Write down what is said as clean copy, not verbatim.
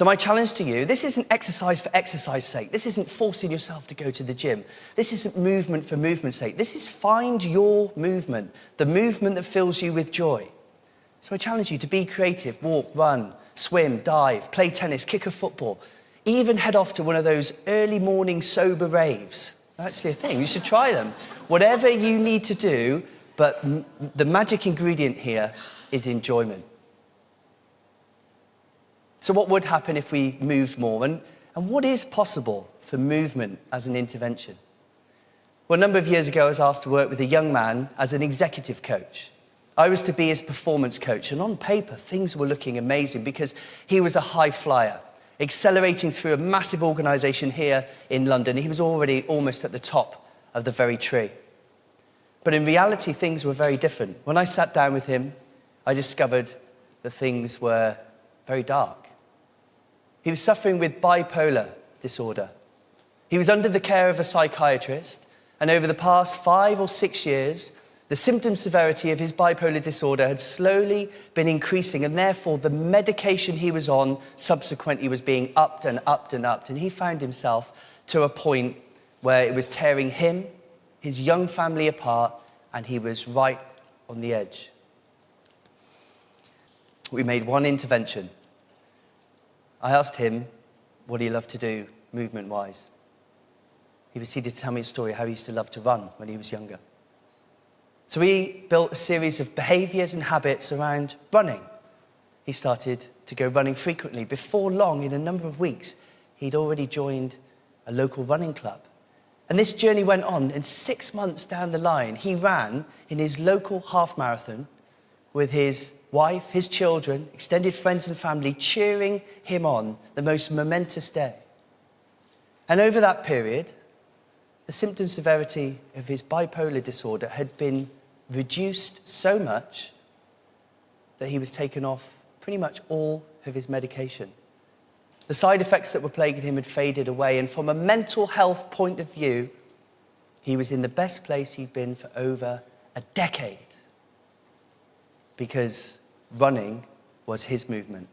So my challenge to you, this isn't exercise for exercise's sake. This isn't forcing yourself to go to the gym. This isn't movement for movement's sake. This is find your movement, the movement that fills you with joy. So I challenge you to be creative, walk, run, swim, dive, play tennis, kick a football, even head off to one of those early morning sober raves. That's actually a thing, you should try them. Whatever you need to do, but the magic ingredient here is enjoyment. So what would happen if we moved more? And what is possible for movement as an intervention? Well, a number of years ago, I was asked to work with a young man as an executive coach. I was to be his performance coach, and on paper, things were looking amazing because he was a high flyer, accelerating through a massive organization here in London. He was already almost at the top of the very tree. But in reality, things were very different. When I sat down with him, I discovered that things were very dark. He was suffering with bipolar disorder. He was under the care of a psychiatrist, and over the past 5 or 6 years, the symptom severity of his bipolar disorder had slowly been increasing, and therefore the medication he was on subsequently was being upped and upped and upped, and he found himself to a point where it was tearing him, his young family apart, and he was right on the edge. We made one intervention. I asked him what he loved to do, movement-wise. He proceeded to tell me a story how he used to love to run when he was younger. So we built a series of behaviors and habits around running. He started to go running frequently. Before long, in a number of weeks, he'd already joined a local running club. And this journey went on, and 6 months down the line, he ran in his local half marathon with his wife, his children, extended friends and family cheering him on, the most momentous day. And over that period, the symptom severity of his bipolar disorder had been reduced so much that he was taken off pretty much all of his medication. The side effects that were plaguing him had faded away, and from a mental health point of view, he was in the best place he'd been for over a decade, because running was his movement.